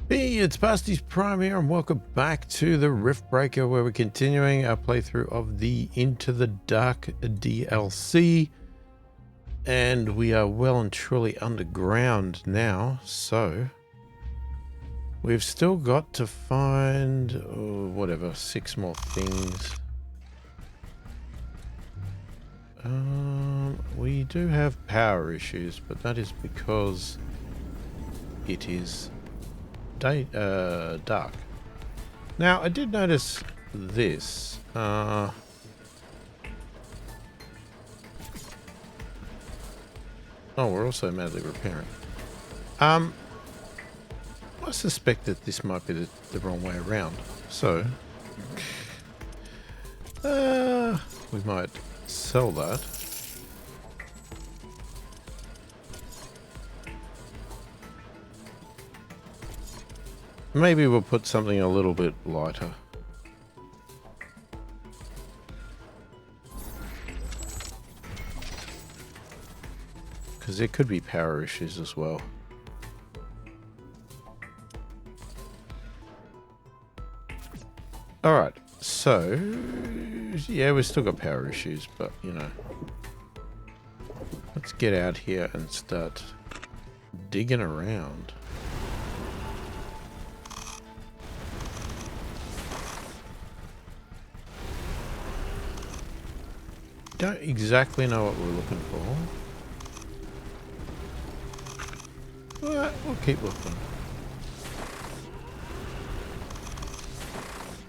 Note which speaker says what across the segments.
Speaker 1: Hey, it's pasthisprime here, and welcome back to the Riftbreaker, where we're continuing our playthrough of the Into the Dark DLC. And we are well and truly underground now, so we've still got to find, whatever, 6 more things. We do have power issues, but that is because it is dark. Now, I did notice this. Oh, we're also madly repairing. I suspect that this might be the wrong way around. So, we might sell that. Maybe we'll put something a little bit lighter. Because there could be power issues as well. Alright, so yeah, we've still got power issues, but you know. Let's get out here and start digging around. Don't exactly know what we're looking for. But we'll keep looking.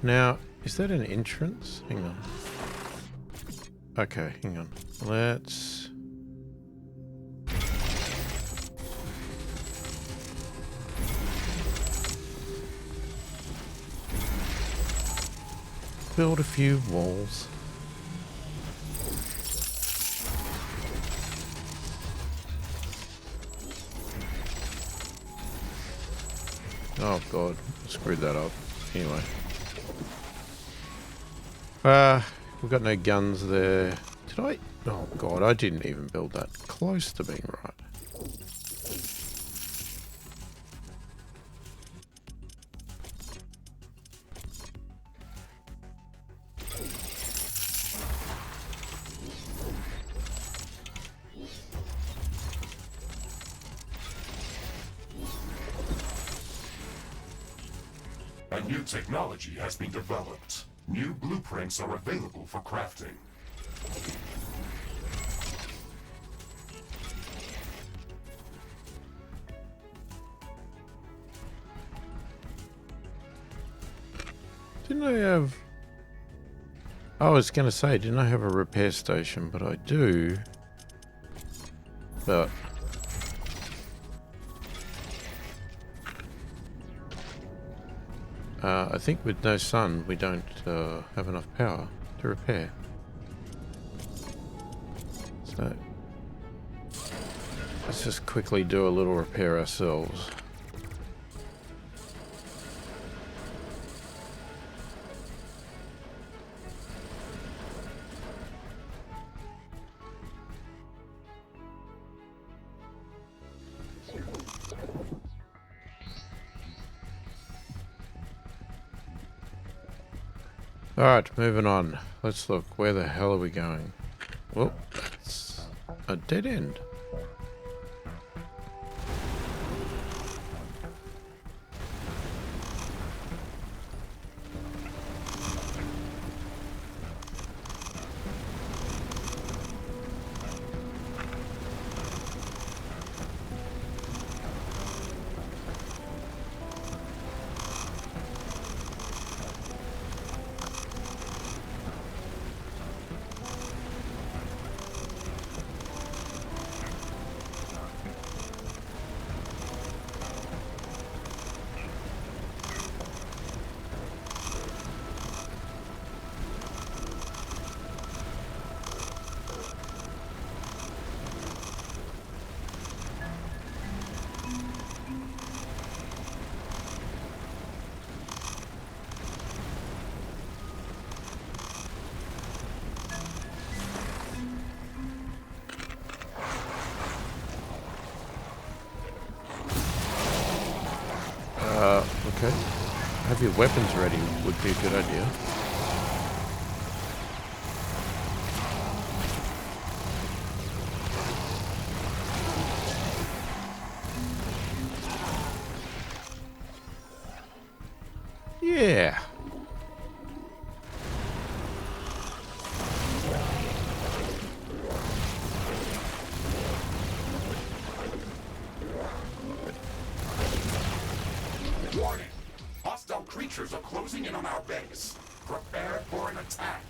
Speaker 1: Now, is that an entrance? Hang on. Okay, hang on. Let's... build a few walls. Oh god, screwed that up. Anyway. We've got no guns there. Did I? Oh god, I didn't even build that close to being right.
Speaker 2: A new technology has been developed. New blueprints are available for crafting.
Speaker 1: Didn't I have... I was going to say, didn't I have a repair station? But I do. But... I think with no sun, we don't have enough power to repair. So, let's just quickly do a little repair ourselves. Alright, moving on. Let's look. Where the hell are we going? Well, that's a dead end. Okay. Have your weapons ready would be a good idea. Yeah.
Speaker 2: Warning! Hostile creatures are closing in on our base. Prepare for an attack.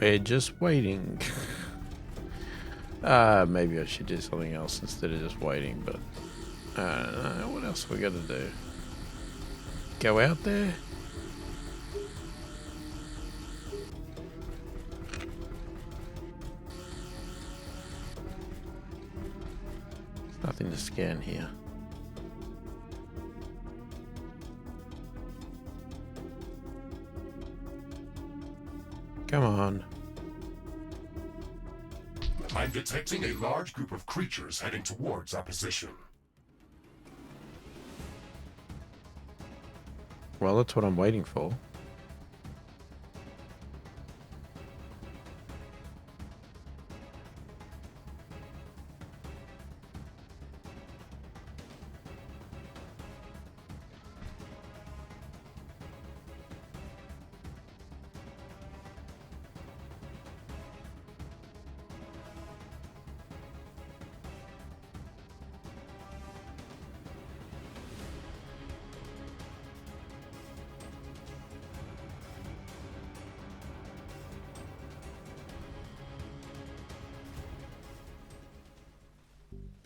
Speaker 1: We're just waiting. Maybe I should do something else instead of just waiting, but what else we gotta do? Go out there? There's nothing to scan here. Come on.
Speaker 2: I'm detecting a large group of creatures heading towards our position.
Speaker 1: Well, that's what I'm waiting for.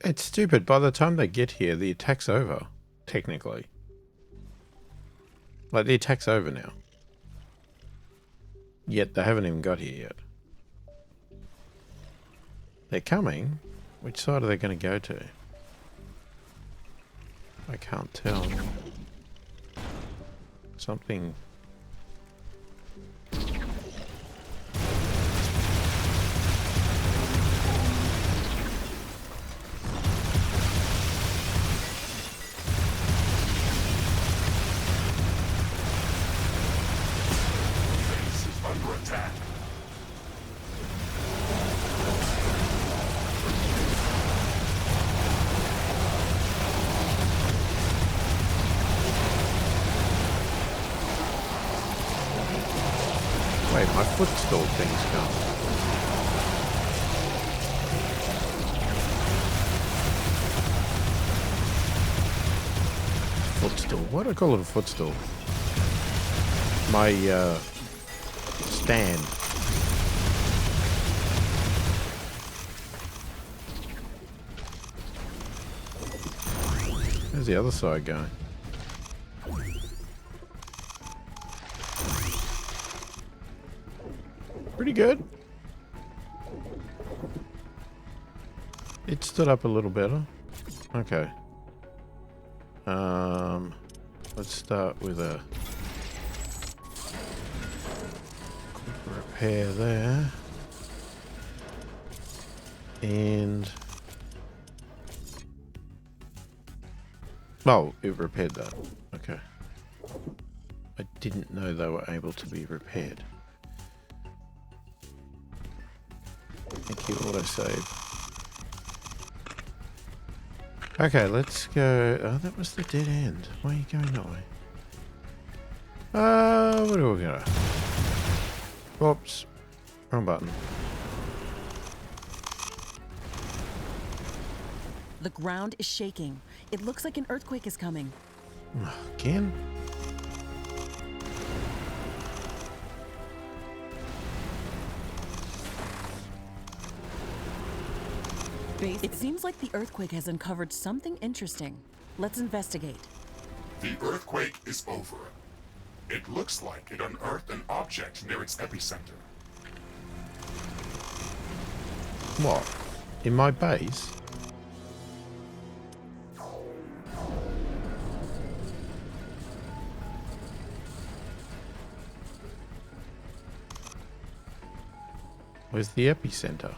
Speaker 1: It's stupid. By the time they get here, the attack's over. Technically. Like, the attack's over now. Yet they haven't even got here yet. They're coming. Which side are they going to go to? I can't tell. Something...
Speaker 2: Base is under attack.
Speaker 1: Wait, my footstool thing's gone. Footstool? Why do I call it a footstool? My, stand. Where's the other side going? Pretty good. It stood up a little better. Okay. Let's start with a quick repair there. And... oh, it repaired that. Okay. I didn't know they were able to be repaired. Thank you, autosave. Okay, let's go... oh, that was the dead end. Why are you going that way? What are we gonna... oops. Wrong button.
Speaker 3: The ground is shaking. It looks like an earthquake is coming.
Speaker 1: Again?
Speaker 3: It seems like the earthquake has uncovered something interesting. Let's investigate.
Speaker 2: The earthquake is over. It looks like it unearthed an object near its epicenter.
Speaker 1: What? In my base? Where's the epicenter?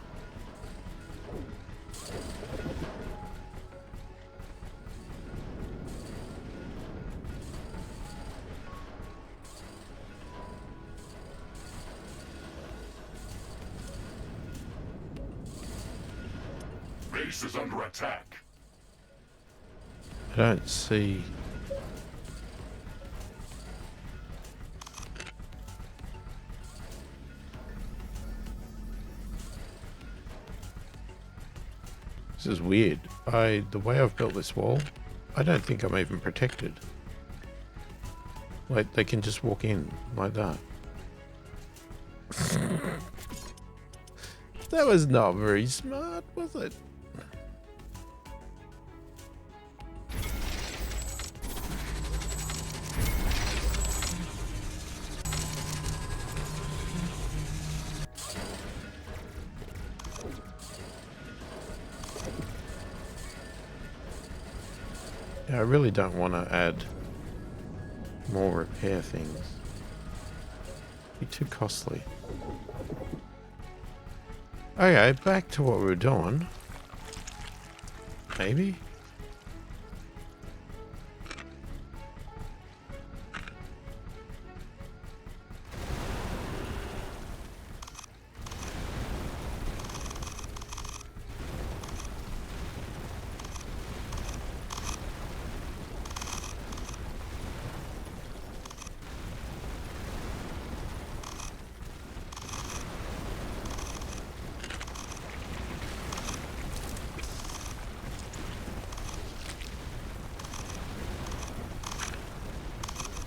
Speaker 2: Base is under attack.
Speaker 1: I don't see... this is weird. The way I've built this wall, I don't think I'm even protected. Like, they can just walk in like that. That was not very smart, was it? Yeah, I really don't want to add more repair things. Be too costly. Okay, back to what we were doing. Maybe?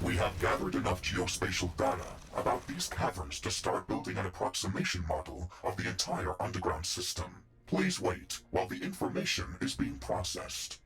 Speaker 2: We have gathered enough geospatial data about these caverns to start building an approximation model of the entire underground system. Please wait while the information is being processed.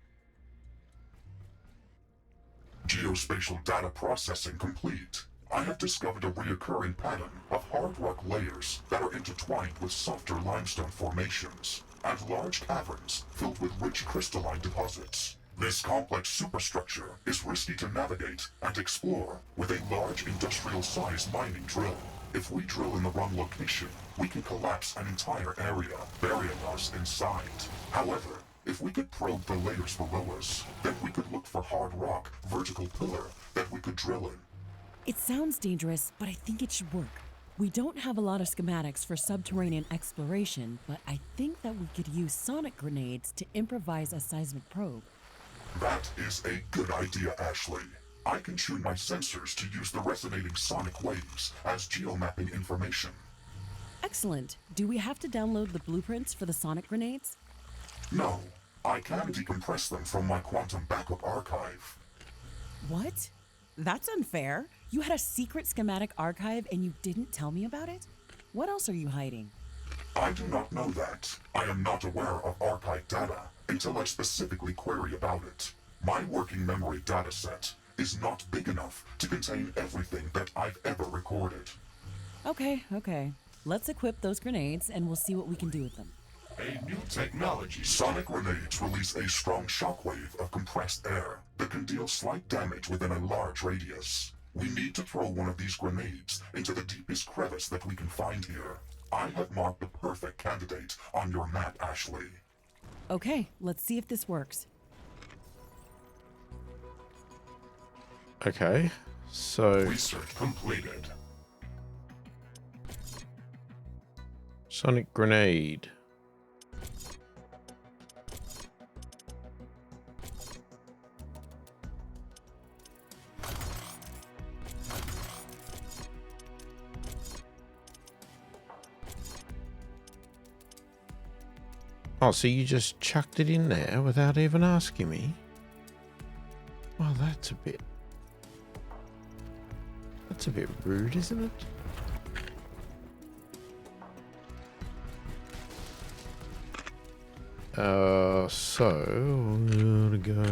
Speaker 2: Geospatial data processing complete. I have discovered a recurring pattern of hard rock layers that are intertwined with softer limestone formations and large caverns filled with rich crystalline deposits. This complex superstructure is risky to navigate and explore with a large industrial-sized mining drill. If we drill in the wrong location, we can collapse an entire area, burying us inside. However, if we could probe the layers below us, then we could look for hard rock, vertical pillar that we could drill in.
Speaker 3: It sounds dangerous, but I think it should work. We don't have a lot of schematics for subterranean exploration, but I think that we could use sonic grenades to improvise a seismic probe.
Speaker 2: That is a good idea, Ashley. I can tune my sensors to use the resonating sonic waves as geomapping information.
Speaker 3: Excellent. Do we have to download the blueprints for the sonic grenades?
Speaker 2: No, I can decompress them from my quantum backup archive.
Speaker 3: What? That's unfair. You had a secret schematic archive and you didn't tell me about it? What else are you hiding?
Speaker 2: I do not know that. I am not aware of archive data until I specifically query about it. My working memory dataset is not big enough to contain everything that I've ever recorded.
Speaker 3: Okay. Let's equip those grenades and we'll see what we can do with them.
Speaker 2: A new technology. Sonic grenades release a strong shockwave of compressed air that can deal slight damage within a large radius. We need to throw one of these grenades into the deepest crevice that we can find here. I have marked the perfect candidate on your map, Ashley.
Speaker 3: Okay, let's see if this works.
Speaker 1: Okay, so
Speaker 2: Research completed.
Speaker 1: sonic grenade. Oh, so you just chucked it in there without even asking me? Well, that's a bit rude, isn't it? So we're gonna go.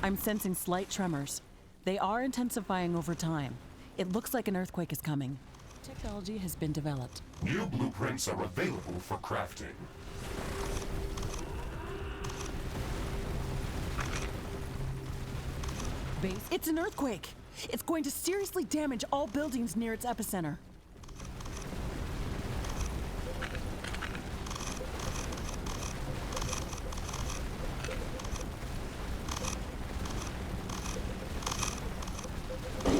Speaker 3: I'm sensing slight tremors. They are intensifying over time. It looks like an earthquake is coming. Technology has been developed.
Speaker 2: New blueprints are available for crafting.
Speaker 3: Base. It's an earthquake! It's going to seriously damage all buildings near its epicenter.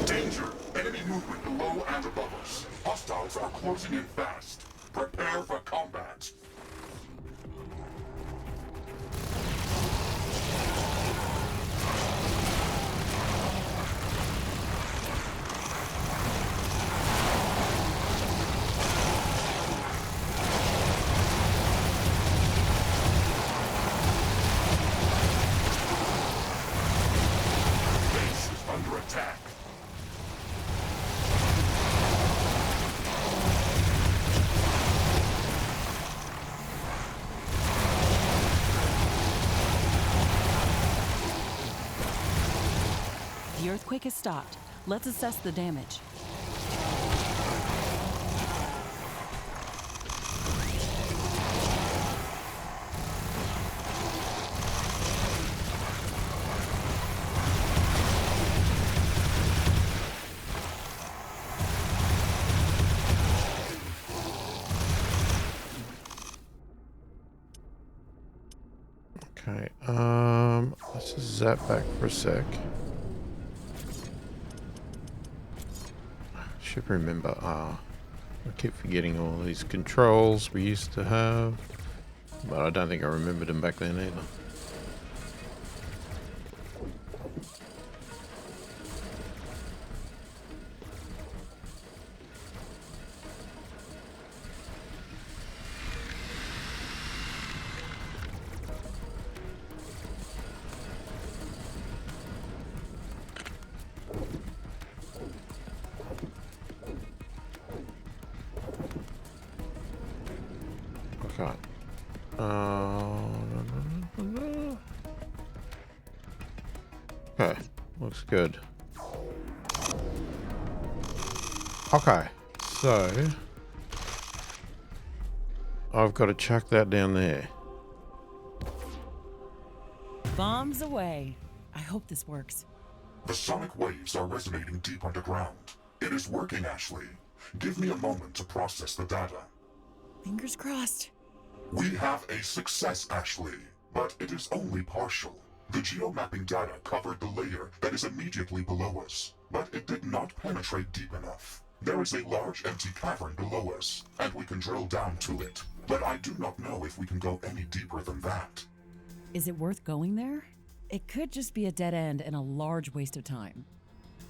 Speaker 2: Danger! Enemy movement below and above us. Hostiles are closing in fast. Prepare for combat. Base is under attack.
Speaker 3: The earthquake has stopped. Let's assess the damage.
Speaker 1: Okay, let's just zap back for a sec. Should remember, I keep forgetting all these controls we used to have, but I don't think I remembered them back then either. Okay. Okay, looks good. Okay, so I've got to chuck that down there.
Speaker 3: Bombs away. I hope this works.
Speaker 2: The sonic waves are resonating deep underground. It is working, Ashley. Give me a moment to process the data.
Speaker 3: Fingers crossed.
Speaker 2: We have a success, Ashley, but it is only partial. The geomapping data covered the layer that is immediately below us, but it did not penetrate deep enough. There is a large empty cavern below us, and we can drill down to it, but I do not know if we can go any deeper than that.
Speaker 3: Is it worth going there? It could just be a dead end and a large waste of time.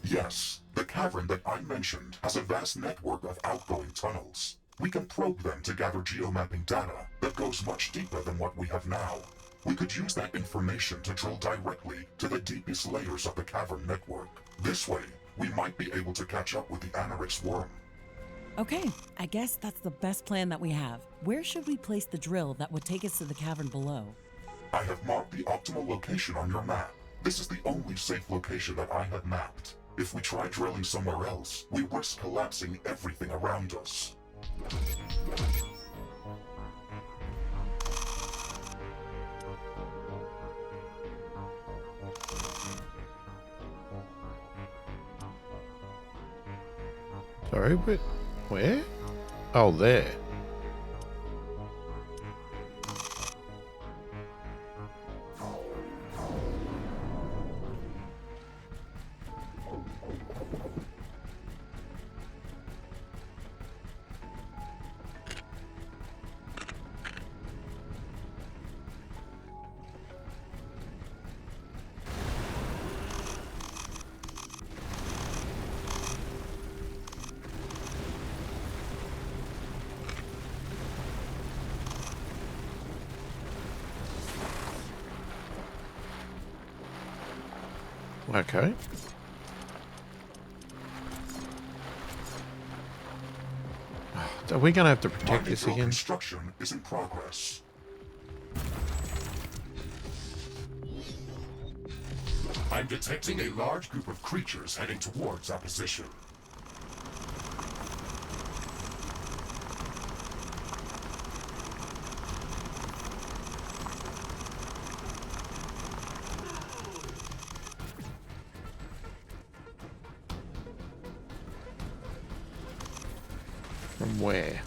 Speaker 2: Yes, the cavern that I mentioned has a vast network of outgoing tunnels. We can probe them to gather geomapping data that goes much deeper than what we have now. We could use that information to drill directly to the deepest layers of the cavern network. This way, we might be able to catch up with the Anorix worm.
Speaker 3: Okay, I guess that's the best plan that we have. Where should we place the drill that would take us to the cavern below?
Speaker 2: I have marked the optimal location on your map. This is the only safe location that I have mapped. If we try drilling somewhere else, we risk collapsing everything around us.
Speaker 1: Sorry, but where? Oh, there. Okay. Are we going to have to protect this
Speaker 2: Micro
Speaker 1: again?
Speaker 2: construction is in progress. I'm detecting a large group of creatures heading towards our position.
Speaker 1: From where?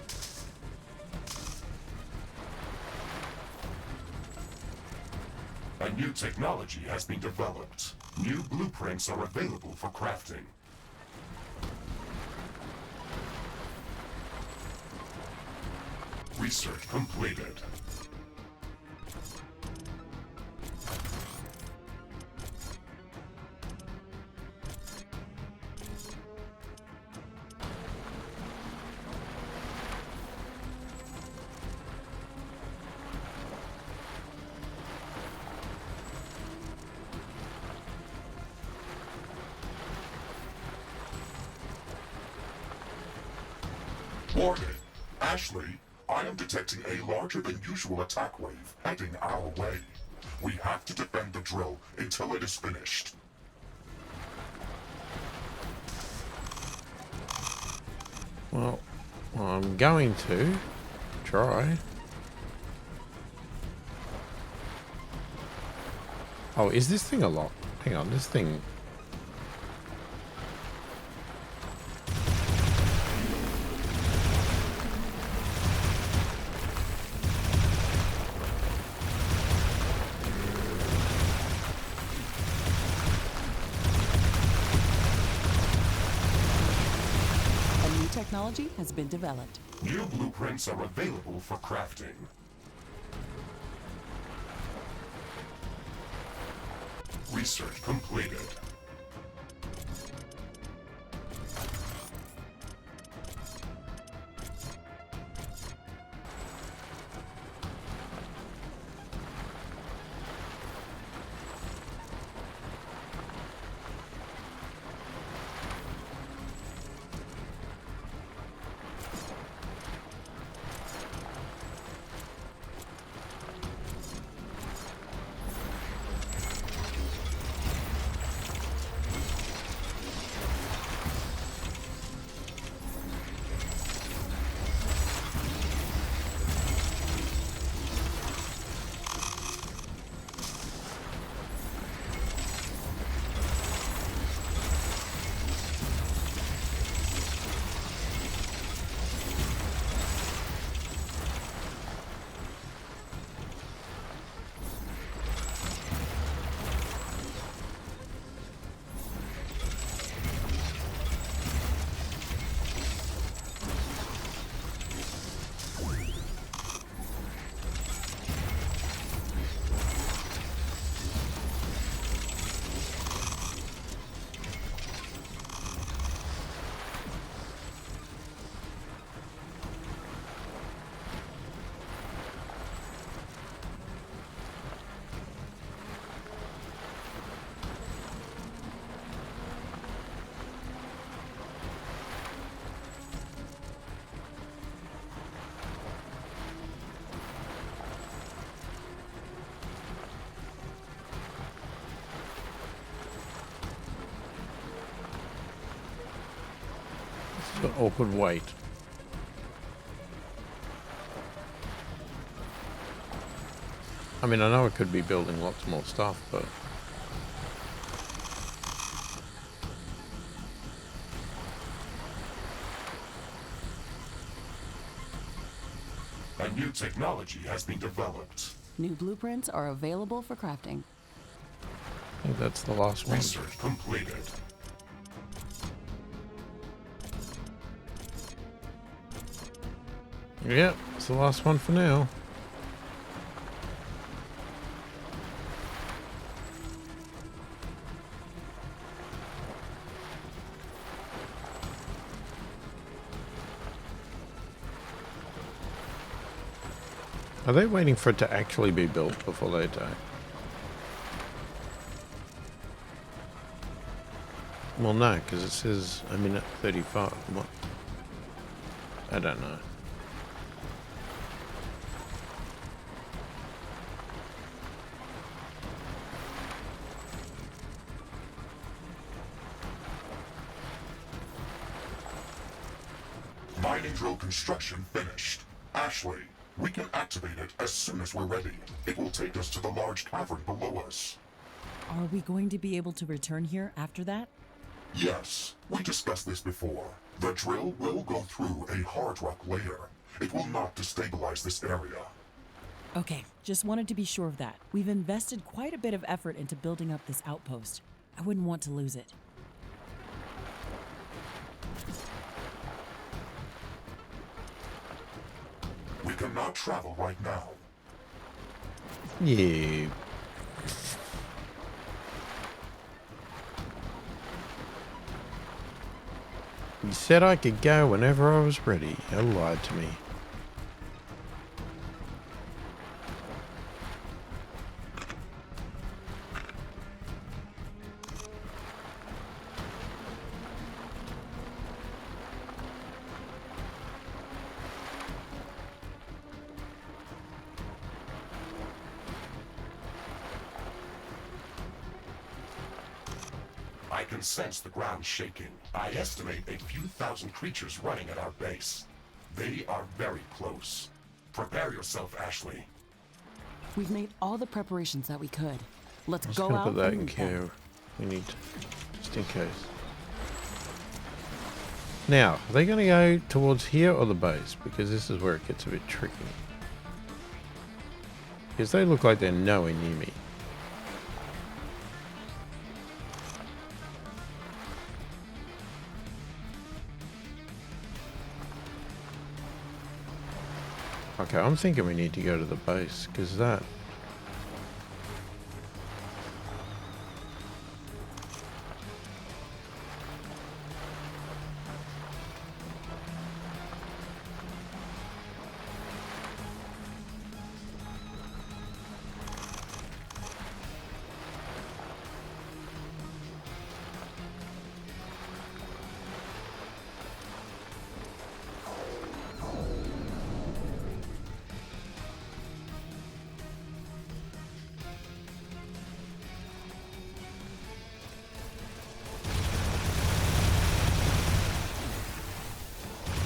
Speaker 2: A new technology has been developed. New blueprints are available for crafting. Research completed. Morgan, Ashley, I am detecting a larger than usual attack wave heading our way. We have to defend the drill until it is finished.
Speaker 1: Well, I'm going to try. Oh, is this thing a lot? Hang on, this thing...
Speaker 3: A new technology has been developed.
Speaker 2: New blueprints are available for crafting. Research completed.
Speaker 1: It's an awkward wait. I mean, I know it could be building lots more stuff, but...
Speaker 2: new technology has been developed.
Speaker 4: New blueprints are available for crafting.
Speaker 1: I think that's the last one.
Speaker 2: Research completed.
Speaker 1: Yep, it's the last one for now. Are they waiting for it to actually be built before they attack? Well, no, because it says a minute 35. What? I don't know.
Speaker 2: Mining drill construction finished. Ashley, we can activate it as soon as we're ready. It will take us to the large cavern below us.
Speaker 3: Are we going to be able to return here after that?
Speaker 2: Yes, we discussed this before. The drill will go through a hard rock layer. It will not destabilize this area.
Speaker 3: Okay, just wanted to be sure of that. We've invested quite a bit of effort into building up this outpost. I wouldn't want to lose it.
Speaker 2: We cannot travel right now.
Speaker 1: Yeah. You said I could go whenever I was ready. You lied to me.
Speaker 2: I can sense the ground shaking. I estimate a few thousand creatures running at our base. They are very close. Prepare yourself, Ashley.
Speaker 4: We've made all the preparations that we could. Let's
Speaker 1: I'm just
Speaker 4: go
Speaker 1: gonna
Speaker 4: out
Speaker 1: put that
Speaker 4: and
Speaker 1: in
Speaker 4: meet them.
Speaker 1: care. We need to, just in case. Now, are they gonna go towards here or the base? Because this is where it gets a bit tricky. Because they look like they're nowhere near me. Okay, I'm thinking we need to go to the base, because that...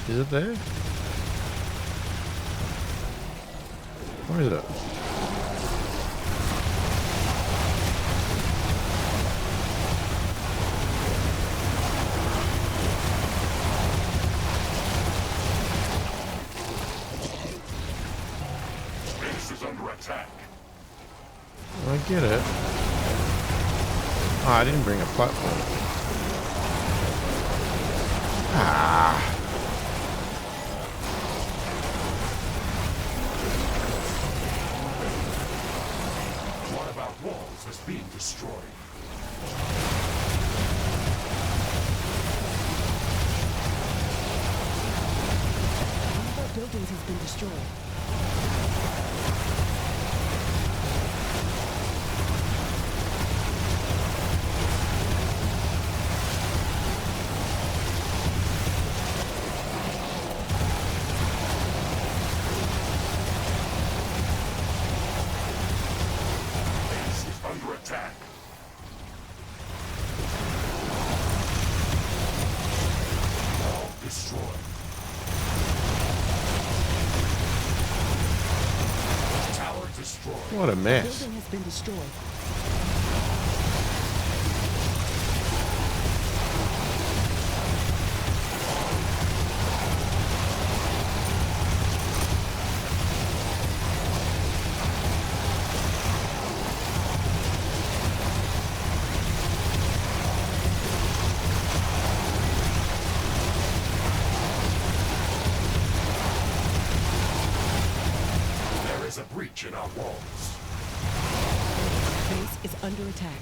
Speaker 1: Is it there? Where is it?
Speaker 2: Base is under attack.
Speaker 1: I get it. Oh, I didn't bring a platform. Ah.
Speaker 2: One of our walls is being destroyed.
Speaker 4: One of our buildings has been destroyed.
Speaker 2: Base is under attack. Wall destroyed. Tower destroyed.
Speaker 1: What a
Speaker 4: The
Speaker 1: mess.
Speaker 4: building has been destroyed. under attack.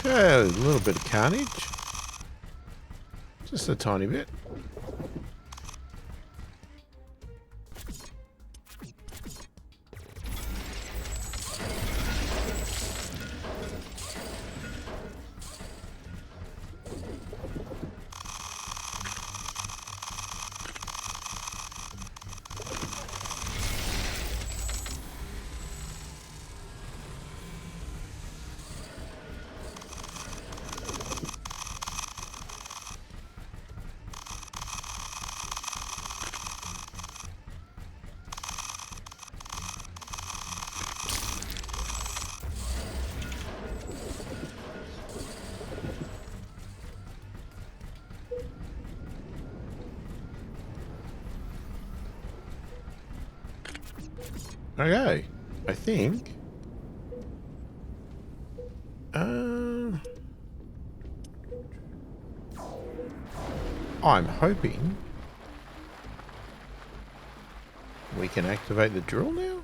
Speaker 1: Okay, a little bit of carnage. Just a tiny bit. Okay, I think. I'm hoping we can activate the drill now.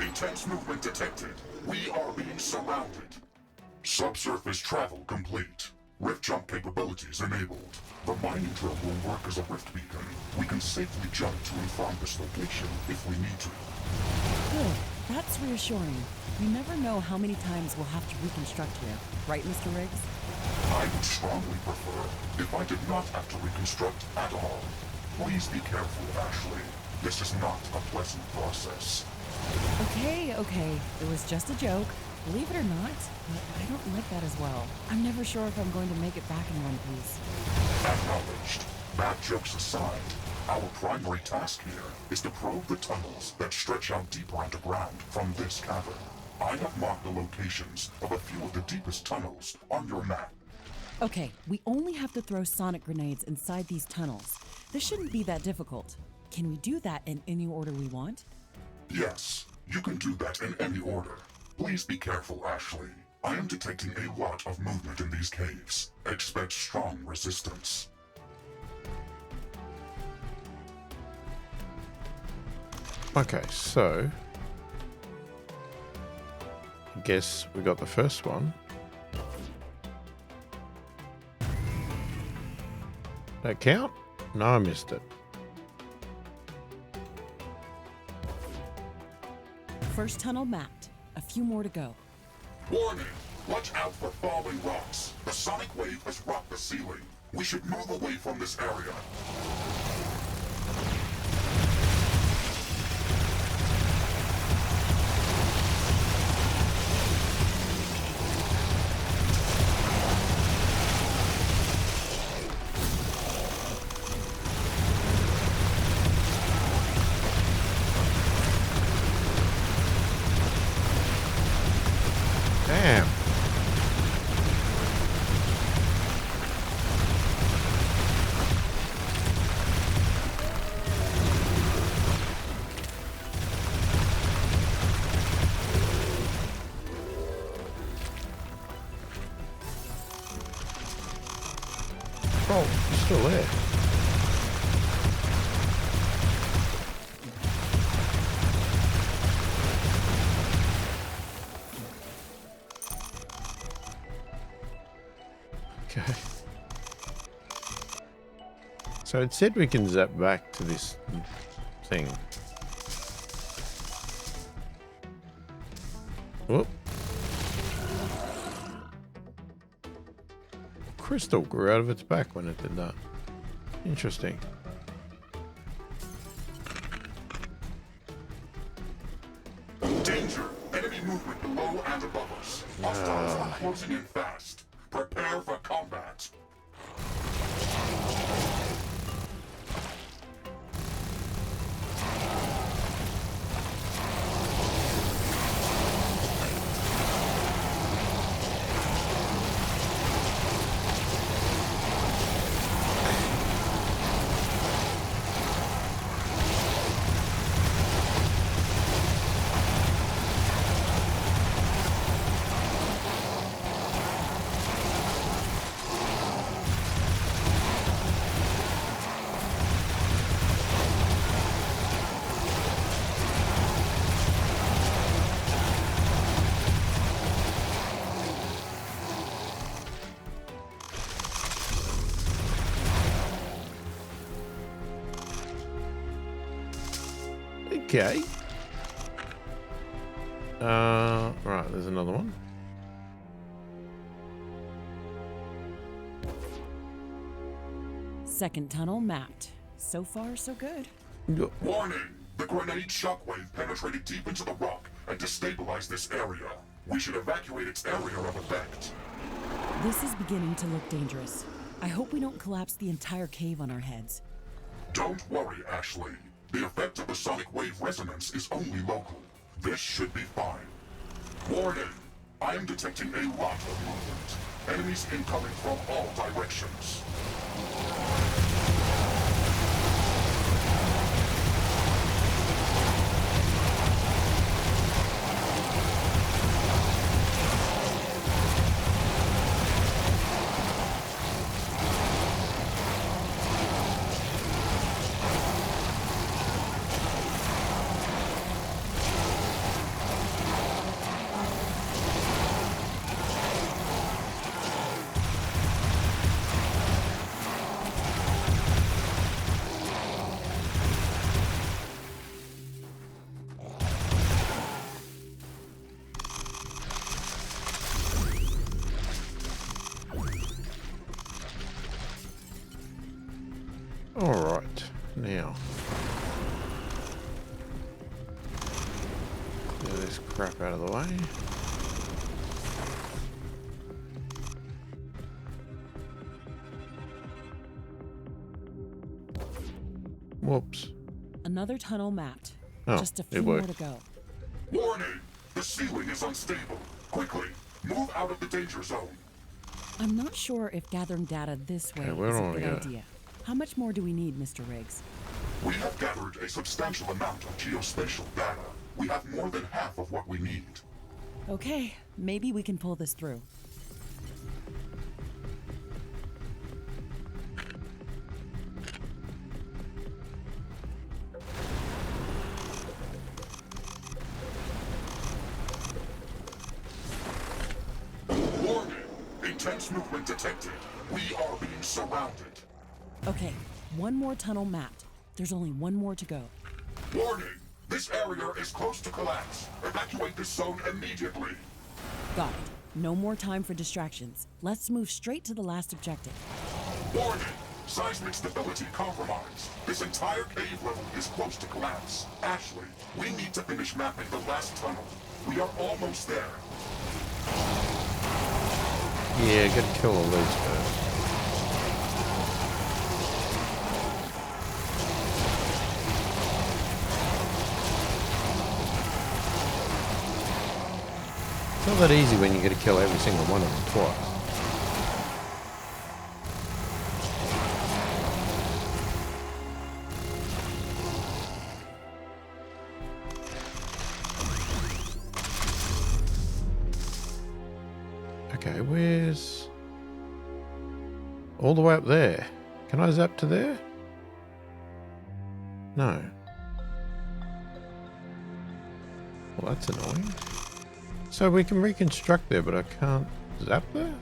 Speaker 2: Intense movement detected. We are being surrounded. Subsurface travel complete. Rift jump capabilities enabled. The mining drill will work as a rift beacon. We can safely jump to and from this location if we need to.
Speaker 3: Good. That's reassuring. You never know how many times we'll have to reconstruct here. Right, Mr. Riggs?
Speaker 2: I would strongly prefer if I did not have to reconstruct at all. Please be careful, Ashley. This is not a pleasant process.
Speaker 3: Okay, it was just a joke. Believe it or not, but I don't like that as well. I'm never sure if I'm going to make it back in one piece.
Speaker 2: Acknowledged. Bad jokes aside, our primary task here is to probe the tunnels that stretch out deeper underground from this cavern. I have marked the locations of a few of the deepest tunnels on your map.
Speaker 3: Okay, we only have to throw sonic grenades inside these tunnels. This shouldn't be that difficult. Can we do that in any order we want?
Speaker 2: Yes, you can do that in any order. Please be careful, Ashley. I am detecting a lot of movement in these caves. Expect strong resistance.
Speaker 1: Okay, so I guess we got the first one. That count? No, I missed it.
Speaker 3: First tunnel mapped. A few more to go.
Speaker 2: Warning! Watch out for falling rocks. The sonic wave has rocked the ceiling. We should move away from this area.
Speaker 1: Damn. Oh, it's still there. Okay. So it said we can zap back to this thing. Whoop. Crystal grew out of its back when it did that. Interesting.
Speaker 2: Danger! Enemy movement below and above us. Hostiles are closing in fast. Prepare for combat.
Speaker 1: Okay. Right, there's another one.
Speaker 3: Second tunnel mapped. So far, so good.
Speaker 2: Warning! The grenade shockwave penetrated deep into the rock and destabilized this area. We should evacuate its area of effect.
Speaker 3: This is beginning to look dangerous. I hope we don't collapse the entire cave on our heads.
Speaker 2: Don't worry, Ashley. The effect of the sonic wave resonance is only local. This should be fine. Warning! I am detecting a lot of movement. Enemies incoming from all directions.
Speaker 1: Alright, now. Clear this crap out of the way. Whoops.
Speaker 3: Another tunnel mapped.
Speaker 1: Oh,
Speaker 3: Just a
Speaker 1: it
Speaker 3: few more
Speaker 1: worked.
Speaker 3: to go.
Speaker 2: Warning! The ceiling is unstable. Quickly, move out of the danger zone.
Speaker 3: I'm not sure if gathering data this way
Speaker 1: Okay, where
Speaker 3: is
Speaker 1: do
Speaker 3: a
Speaker 1: I
Speaker 3: good
Speaker 1: go?
Speaker 3: idea. How much more do we need, Mr. Riggs?
Speaker 2: We have gathered a substantial amount of geospatial data. We have more than half of what we need.
Speaker 3: Okay, maybe we can pull this through.
Speaker 2: Warning! Intense movement detected. We are being surrounded.
Speaker 3: Okay, one more tunnel mapped. There's only one more to go.
Speaker 2: Warning! This area is close to collapse. Evacuate this zone immediately.
Speaker 3: Got it. No more time for distractions. Let's move straight to the last objective.
Speaker 2: Warning! Seismic stability compromised. This entire cave level is close to collapse. Ashley, we need to finish mapping the last tunnel. We are almost there.
Speaker 1: Yeah, gotta kill all these first. It's not that easy when you gotta kill every single one of them twice. Okay, where's... all the way up there. Can I zap to there? No. Well, that's annoying. So we can reconstruct there, but I can't zap there?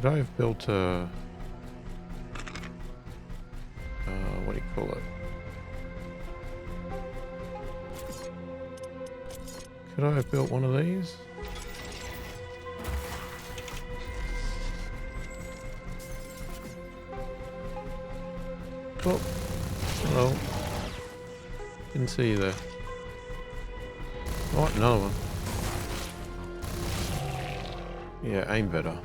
Speaker 1: Could I have built a... what do you call it? Could I have built one of these? Oh, hello. Didn't see you there. Oh, another one. Yeah, aim better.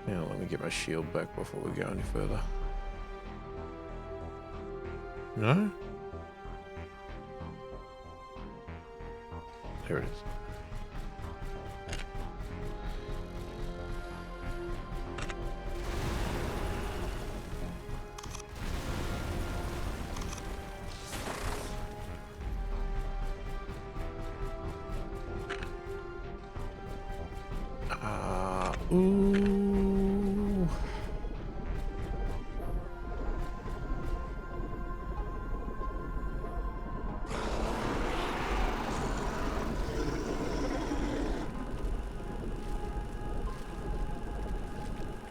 Speaker 1: Yeah, let me get my shield back before we go any further. No? There it is. Ooh.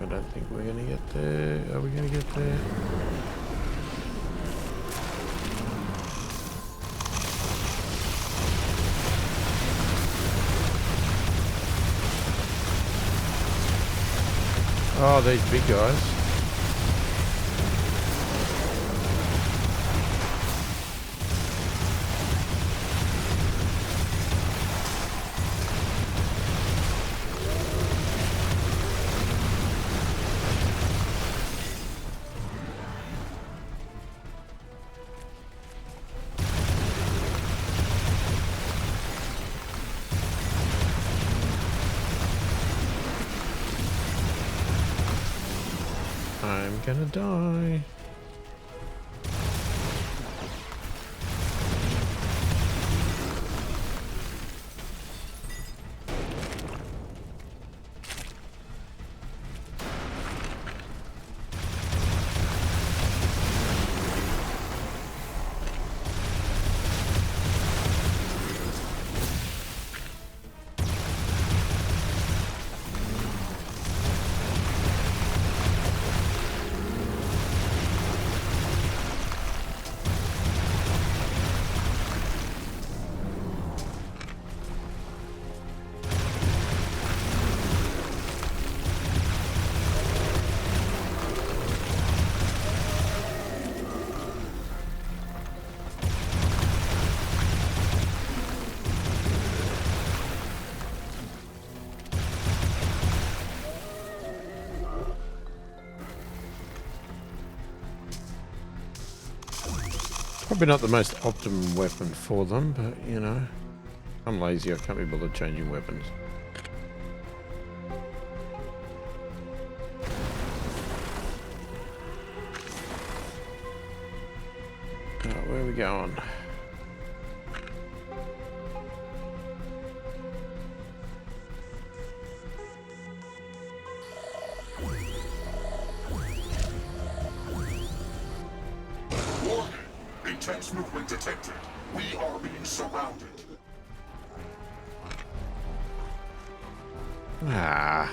Speaker 1: I don't think we're gonna get there. Are we gonna get there? Oh, these big guys. I'm gonna die. Probably not the most optimum weapon for them, but you know, I'm lazy. I can't be bothered changing weapons. Alright, where are we going?
Speaker 2: Intense movement detected. We are being surrounded.
Speaker 1: Ah.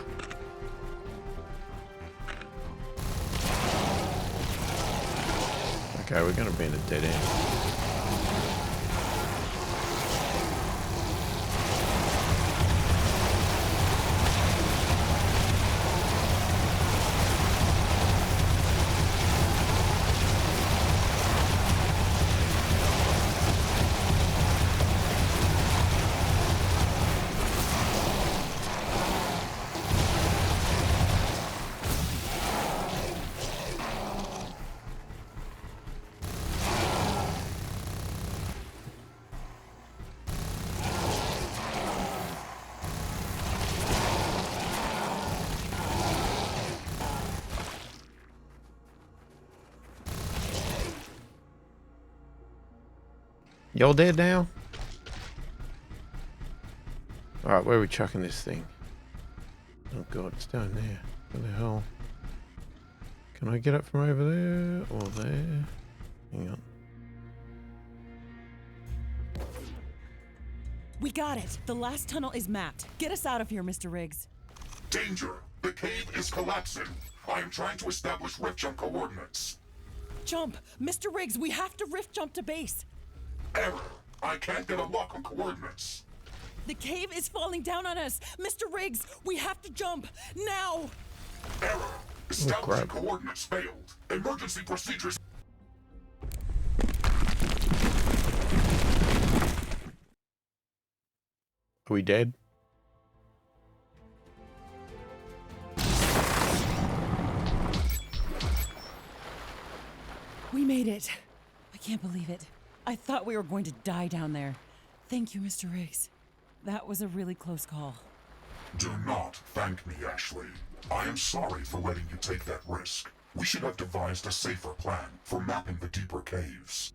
Speaker 1: Okay, we're gonna be in a dead end. Y'all dead now? Alright, where are we chucking this thing? Oh god, it's down there. Where the hell? Can I get it from over there or there? Hang on.
Speaker 3: We got it. The last tunnel is mapped. Get us out of here, Mr. Riggs.
Speaker 2: Danger! The cave is collapsing. I am trying to establish rift jump coordinates.
Speaker 3: Jump! Mr. Riggs, we have to rift jump to base.
Speaker 2: Error. I can't get a lock on coordinates.
Speaker 3: The cave is falling down on us! Mr. Riggs, we have to jump! Now!
Speaker 2: Error. Establishing
Speaker 1: crap.
Speaker 2: coordinates failed. Emergency procedures.
Speaker 1: Are we dead?
Speaker 3: We made it. I can't believe it. I thought we were going to die down there. Thank you, Mr. Riggs. That was a really close call.
Speaker 2: Do not thank me, Ashley. I am sorry for letting you take that risk. We should have devised a safer plan for mapping the deeper caves.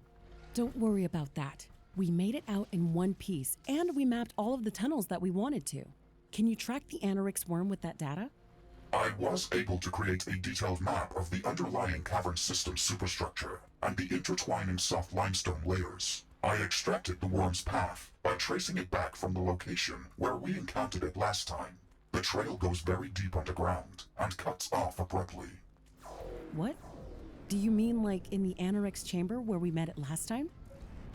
Speaker 3: Don't worry about that. We made it out in one piece, and we mapped all of the tunnels that we wanted to. Can you track the Anorix worm with that data?
Speaker 2: I was able to create a detailed map of the underlying cavern system superstructure and the intertwining soft limestone layers. I extracted the worm's path by tracing it back from the location where we encountered it last time. The trail goes very deep underground and cuts off abruptly.
Speaker 3: What? Do you mean like in the Anorix chamber where we met it last time?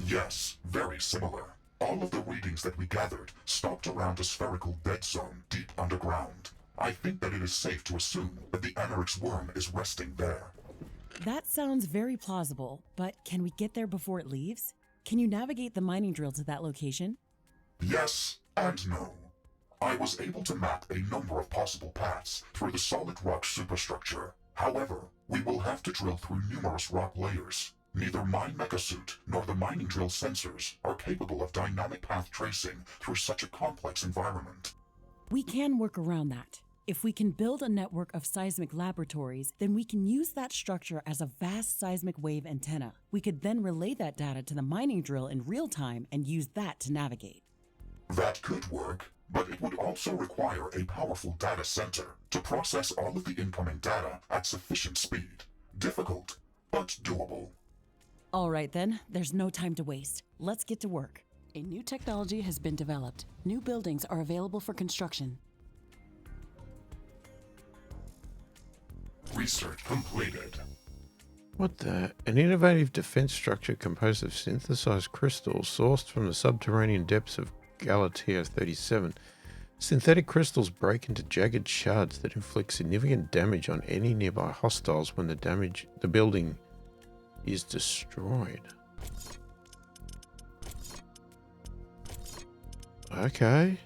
Speaker 2: Yes, very similar. All of the readings that we gathered stopped around a spherical dead zone deep underground. I think that it is safe to assume that the Anorix worm is resting there.
Speaker 3: That sounds very plausible, but can we get there before it leaves? Can you navigate the mining drill to that location?
Speaker 2: Yes and no. I was able to map a number of possible paths through the solid rock superstructure. However, we will have to drill through numerous rock layers. Neither my Mecha-Suit nor the mining drill sensors are capable of dynamic path tracing through such a complex environment.
Speaker 3: We can work around that. If we can build a network of seismic laboratories, then we can use that structure as a vast seismic wave antenna. We could then relay that data to the mining drill in real time and use that to navigate.
Speaker 2: That could work, but it would also require a powerful data center to process all of the incoming data at sufficient speed. Difficult, but doable.
Speaker 3: All right then, there's no time to waste. Let's get to work.
Speaker 4: A new technology has been developed. New buildings are available for construction.
Speaker 2: Research completed.
Speaker 1: What the? An innovative defense structure composed of synthesized crystals sourced from the subterranean depths of Galatea 37. Synthetic crystals break into jagged shards that inflict significant damage on any nearby hostiles when the building is destroyed. Okay.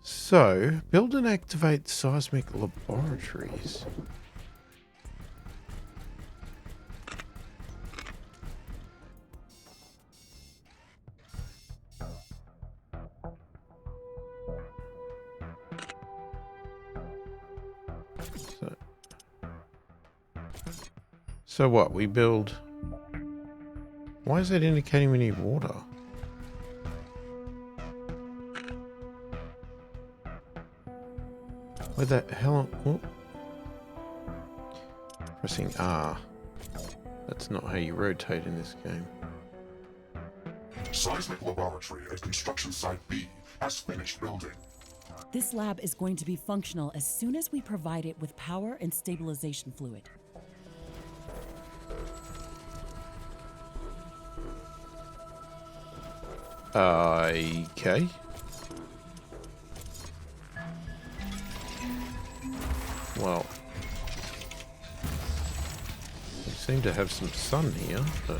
Speaker 1: So, build and activate seismic laboratories. So what? We build... Why is that indicating we need water? Where the hell... Oh. Pressing R. That's not how you rotate in this game.
Speaker 2: Seismic laboratory at construction site B has finished building.
Speaker 3: This lab is going to be functional as soon as we provide it with power and stabilization fluid.
Speaker 1: Okay. Well, we seem to have some sun here, but...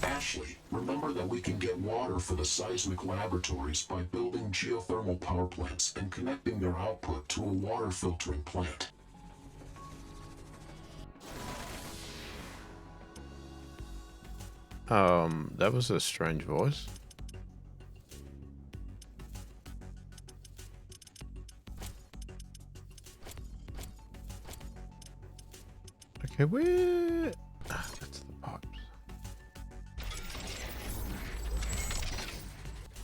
Speaker 5: Ashley, remember that we can get water for the seismic laboratories by building geothermal power plants and connecting their output to a water filtering plant.
Speaker 1: That was a strange voice. Okay, where... Ah, that's the pipes.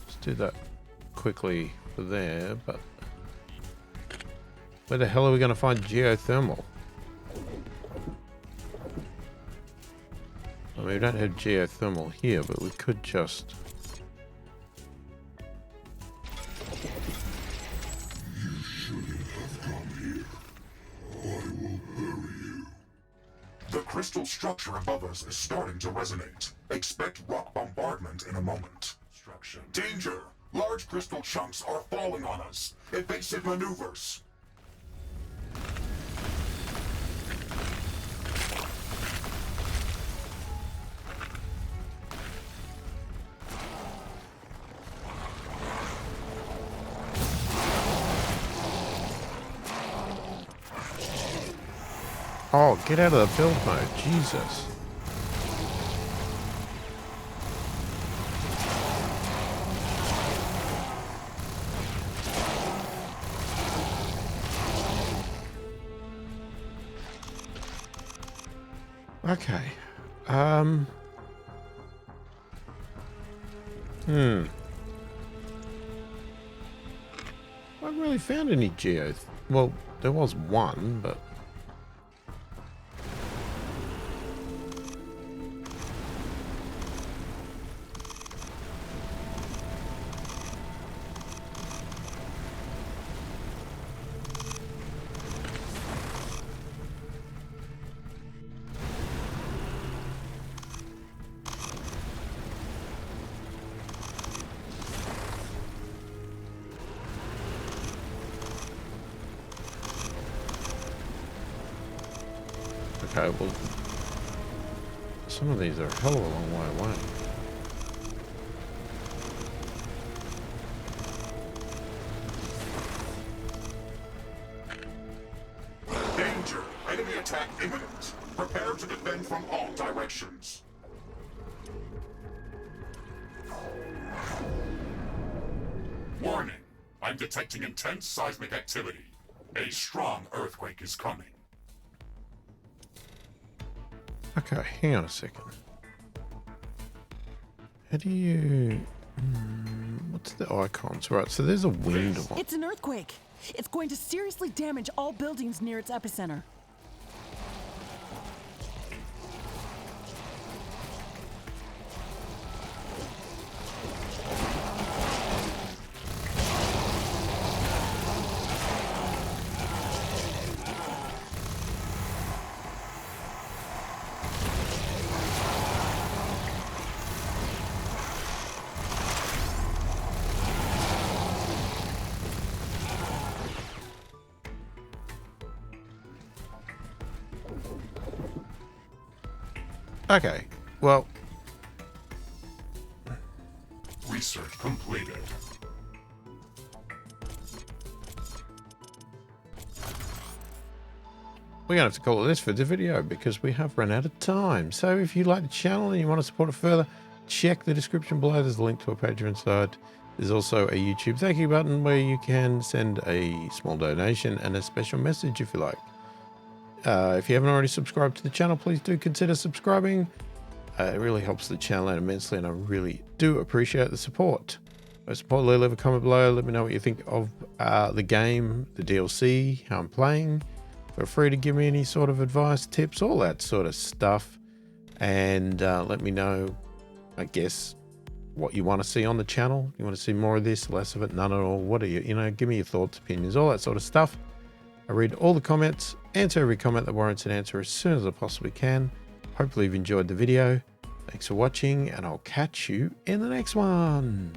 Speaker 1: Let's do that quickly for there, but... Where the hell are we going to find geothermal? I mean, we don't have geothermal here, but we could just...
Speaker 2: The crystal structure above us is starting to resonate. Expect rock bombardment in a moment. Danger! Large crystal chunks are falling on us. Evasive maneuvers.
Speaker 1: Oh, get out of the build mode. Jesus. Okay. I haven't really found any geo. Well, there was one, but... Okay, well, some of these are a hell of a long way away.
Speaker 2: Danger! Enemy attack imminent. Prepare to defend from all directions. Warning! I'm detecting intense seismic activity. A strong earthquake is coming.
Speaker 1: Okay, hang on a second. How do you... what's the icons? Right, so there's a wind one.
Speaker 3: It's an earthquake. It's going to seriously damage all buildings near its epicenter.
Speaker 1: Okay, well,
Speaker 2: Research completed.
Speaker 1: we're going to have to call it this for the video because we have run out of time. So if you like the channel and you want to support it further, check the description below. There's a link to a Patreon site. There's also a YouTube thank you button where you can send a small donation and a special message if you like. If you haven't already subscribed to the channel, please do consider subscribing. It really helps the channel out immensely, and I really do appreciate the support. Most importantly, leave a comment below. Let me know what you think of the game, the DLC, how I'm playing. Feel free to give me any sort of advice, tips, all that sort of stuff. And let me know, I guess, what you want to see on the channel. You want to see more of this, less of it, none at all? What are you know, give me your thoughts, opinions, all that sort of stuff. I read all the comments, answer every comment that warrants an answer as soon as I possibly can. Hopefully you've enjoyed the video. Thanks for watching, and I'll catch you in the next one.